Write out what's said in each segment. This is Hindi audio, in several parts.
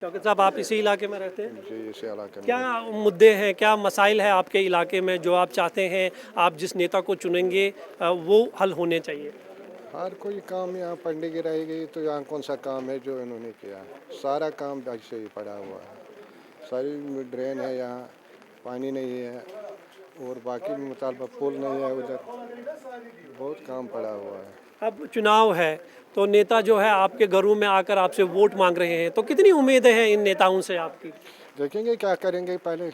शौकत साहब, आप इसी इलाके में रहते हैं? जी, इसी इलाके में। क्या मुद्दे हैं, क्या मसाइल है आपके इलाके में जो आप चाहते हैं आप जिस नेता को चुनेंगे वो हल होने चाहिए? हर कोई काम यहाँ पढ़ने की रह गई तो यहाँ कौन सा काम है जो इन्होंने किया? सारा काम ऐसे ही पड़ा हुआ है। सारी ड्रेन है यहाँ, पानी नहीं है और बाकी मुतालबा पुल नहीं है उधर। बहुत काम पड़ा हुआ है। अब चुनाव है तो नेता जो है आपके घरों में आकर आपसे वोट मांग रहे हैं, तो कितनी उम्मीदें हैं इन नेताओं से आपकी? देखेंगे क्या करेंगे पहले।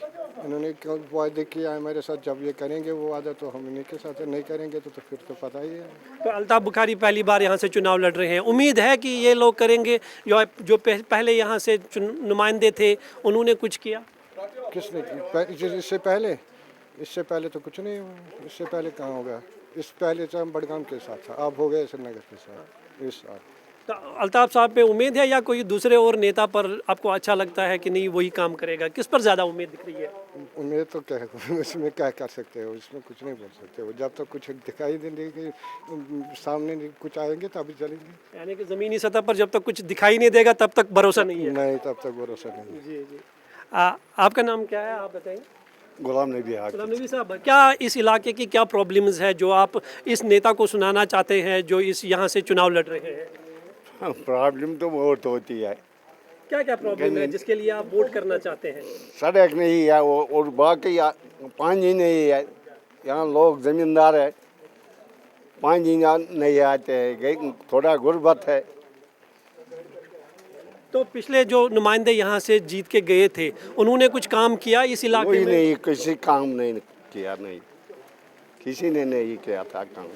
इन्होंने वादे किया है हमारे साथ, जब ये करेंगे वो वादा तो हम इन्हीं के साथ है, नहीं करेंगे तो फिर तो पता ही है। तो अल्ताफ बुखारी पहली बार यहाँ से चुनाव लड़ रहे हैं, उम्मीद है कि ये लोग करेंगे जो पहले यहाँ से नुमाइंदे थे उन्होंने कुछ किया? किसने इससे पहले तो कुछ नहीं हुआ। इससे पहले कहाँ होगा? इस पहले तो हम बडगाम के साथ था, अब हो गए श्रीनगर के साथ इस साल। तो अल्ताफ साहब पे उम्मीद है या कोई दूसरे और नेता पर आपको अच्छा लगता है कि नहीं वही काम करेगा? किस पर ज़्यादा उम्मीद दिख रही है? उम्मीद तो क्या है, इसमें क्या कर सकते हो, इसमें कुछ नहीं बोल सकते हो। जब तक कुछ दिखाई देने के सामने नहीं कुछ आएंगे तभी चलेंगे। यानी कि ज़मीनी सतह पर जब तक कुछ दिखाई नहीं देगा तब तक भरोसा नहीं है? नहीं, तब तक भरोसा नहीं है। जी जी। आपका नाम क्या है, आप बताइए? गुलाम नबी गुलाम नबी साहब, क्या इस इलाके की क्या प्रॉब्लम्स है जो आप इस नेता को सुनाना चाहते हैं जो इस यहाँ से चुनाव लड़ रहे हैं? प्रॉब्लम तो बहुत होती है। क्या क्या प्रॉब्लम है जिसके लिए आप वोट करना चाहते हैं? सड़क नहीं है और बाकी पानी नहीं है। यहाँ लोग ज़मींदार है, पानी नहीं आते हैं, थोड़ा गुर्बत है। तो पिछले जो नुमाइंदे यहाँ से जीत के गए थे उन्होंने कुछ काम किया इस इलाके कोई में? नहीं, किसी काम नहीं किया, नहीं किसी ने नहीं किया था काम।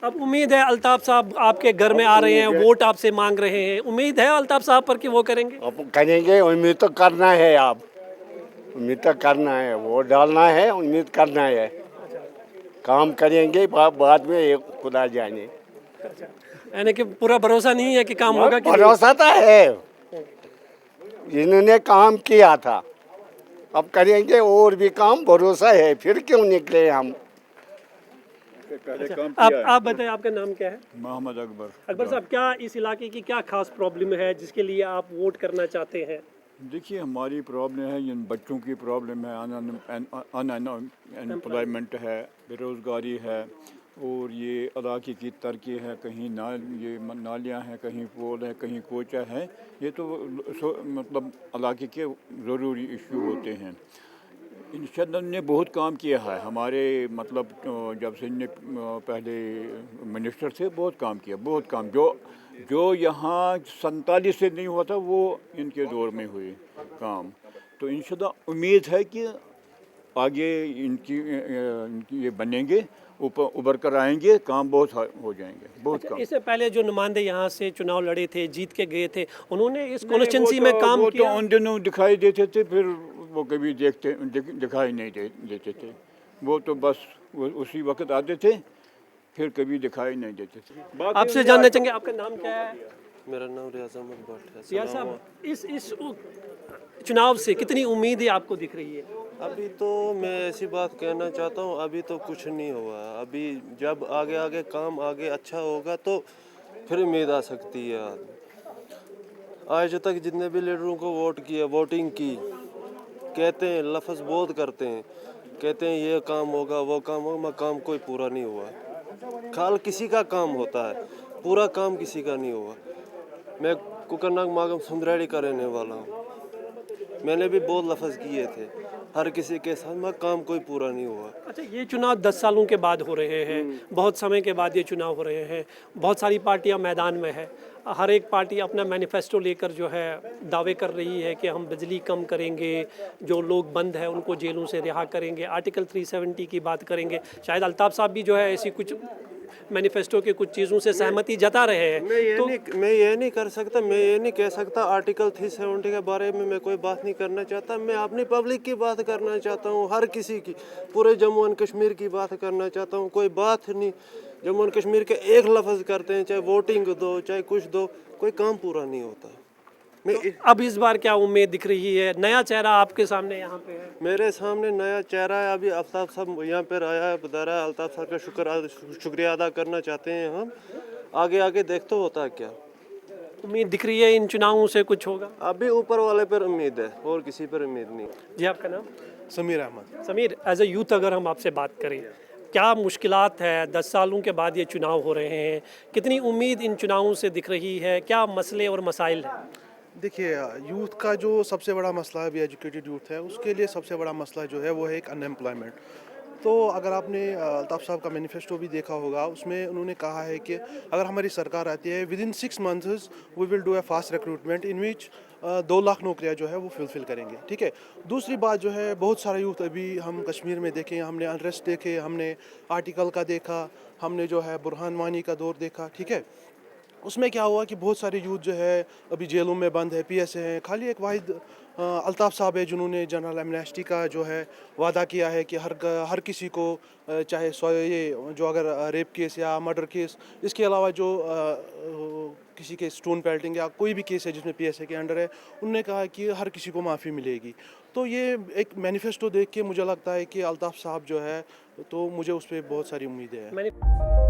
अब उम्मीद है अल्ताफ साहब आपके घर में आ रहे हैं, वोट आपसे मांग रहे हैं, उम्मीद है अल्ताफ साहब पर कि वो करेंगे? अब करेंगे, उम्मीद तो करना है। आप उम्मीद तो करना है, वोट डालना है, उम्मीद करना है। काम करेंगे बाद में एक खुदा जाने। यानी कि पूरा भरोसा नहीं है कि काम होगा कि नहीं? भरोसा तो है, इन्होंने काम किया था, अब करेंगे और भी काम, भरोसा है, फिर क्यों निकले हम। आप बताएं, आपका नाम क्या है? मोहम्मद अकबर। अकबर साहब, क्या इस इलाके की क्या खास प्रॉब्लम है जिसके लिए आप वोट करना चाहते हैं? देखिए, हमारी प्रॉब्लम है, इन बच्चों की प्रॉब्लम है, अनएम्प्लॉयमेंट है, बेरोज़गारी है, और ये इलाके की तरक्की है। कहीं ये नालियाँ हैं, कहीं पुल है, कहीं कोचा है। ये तो मतलब इलाके के ज़रूरी इशू होते हैं। इंशाअल्लाह ने बहुत काम किया है हमारे, मतलब जब से इनने पहले मिनिस्टर थे, बहुत काम किया, बहुत काम। जो यहाँ 47 से नहीं हुआ था वो इनके दौर में हुए काम। तो इंशाअल्लाह उम्मीद है कि आगे इनकी ये बनेंगे, उभर कर आएंगे, काम बहुत हो जाएंगे, बहुत काम। इससे पहले जो नुमाइंदे यहाँ से चुनाव लड़े थे, जीत के गए थे, उन्होंने इस कॉन्स्टिट्यूंसी में काम वो किया? तो उन दिनों दिखाई देते थे, फिर वो कभी दिखाई नहीं देते थे। वो तो बस उसी वक्त आते थे, फिर कभी दिखाई नहीं देते थे। आपसे जानना चाहेंगे, आपका नाम क्या है? मेरा नाम रियाज अहमद भट्ट है। सियाज साहब, इस चुनाव से कितनी उम्मीदें आपको दिख रही है? अभी तो मैं ऐसी बात कहना चाहता हूँ, अभी तो कुछ नहीं हुआ है। अभी जब आगे काम आगे अच्छा होगा तो फिर उम्मीद आ सकती है। आज तक जितने भी लीडरों को वोट किया, वोटिंग की, कहते हैं, लफ्ज़ बहुत करते हैं, कहते हैं ये काम होगा, वो काम होगा, मगर काम कोई पूरा नहीं हुआ। खाल किसी का काम होता है, पूरा काम किसी का नहीं हुआ। मैं कुकरनाग मागम सुंदराड़ी का रहने वाला हूँ। मैंने भी बहुत लफ्ज़ किए थे हर किसी के साथ, मगर काम कोई पूरा नहीं हुआ। अच्छा, ये चुनाव 10 सालों के बाद हो रहे हैं, बहुत समय के बाद ये चुनाव हो रहे हैं, बहुत सारी पार्टियां मैदान में है, हर एक पार्टी अपना मैनिफेस्टो लेकर जो है दावे कर रही है कि हम बिजली कम करेंगे, जो लोग बंद हैं उनको जेलों से रिहा करेंगे, आर्टिकल 370 की बात करेंगे। शायद अल्ताफ साहब भी जो है ऐसी कुछ मैनिफेस्टो के कुछ चीज़ों से सहमति जता रहे हैं। मैं ये नहीं कर सकता, मैं ये नहीं कह सकता आर्टिकल 370 के बारे में मैं कोई बात नहीं करना चाहता। मैं अपनी पब्लिक की बात करना चाहता हूँ, हर किसी की, पूरे जम्मू एंड कश्मीर की बात करना चाहता हूँ। कोई बात नहीं, जम्मू एंड कश्मीर के एक लफ्ज़ करते हैं, चाहे वोटिंग दो चाहे कुछ दो, कोई काम पूरा नहीं होता। तो अब इस बार क्या उम्मीद दिख रही है? नया चेहरा आपके सामने यहाँ पे है? मेरे सामने नया चेहरा है। अभी अल्ताफ साहब यहाँ पर आया है, बता रहा है, अल्ताफ साहब का शुक्रिया अदा करना चाहते हैं हम। आगे देखते होता है क्या। उम्मीद दिख रही है इन चुनावों से कुछ होगा? अभी ऊपर वाले पर उम्मीद है और किसी पर उम्मीद नहीं। जी आपका नाम? Sameer Ahmed. Sameer, as a youth अगर हम आपसे बात करें, क्या मुश्किलात है? 10 सालों के बाद ये चुनाव हो रहे हैं, कितनी उम्मीद इन चुनावों से दिख रही है? क्या मसले और मसाइल हैं? देखिए, यूथ का जो सबसे बड़ा मसला है, अभी एजुकेटेड यूथ है, उसके लिए सबसे बड़ा मसला जो है वो है एक अनएम्प्लॉयमेंट। तो अगर आपने अल्ताफ़ साहब का मैनिफेस्टो भी देखा होगा, उसमें उन्होंने कहा है कि अगर हमारी सरकार आती है, within 6 months we will do a fast recruitment in which 2 lakh नौकरियां जो है वो फुलफिल करेंगे। ठीक है। दूसरी बात जो है, बहुत सारा यूथ अभी हम कश्मीर में देखें, हमने अनरेस्ट देखे, हमने आर्टिकल का देखा, हमने जो है बुरहान वानी का दौर देखा। ठीक है। उसमें क्या हुआ कि बहुत सारे यूथ जो है अभी जेलों में बंद है, पीएसए हैं। खाली एक वाहिद अल्ताफ़ साहब है जिन्होंने जनरल एमनेस्टी का जो है वादा किया है कि हर किसी को चाहे ये जो अगर रेप केस या मर्डर केस, इसके अलावा जो किसी के स्टोन पेल्टिंग या कोई भी केस है जिसमें पीएसए के अंडर है, उनने कहा कि हर किसी को माफ़ी मिलेगी। तो ये एक मैनिफेस्टो देख के मुझे लगता है कि अल्ताफ़ साहब जो है, तो मुझे उस पर बहुत सारी उम्मीदें हैं। मैंने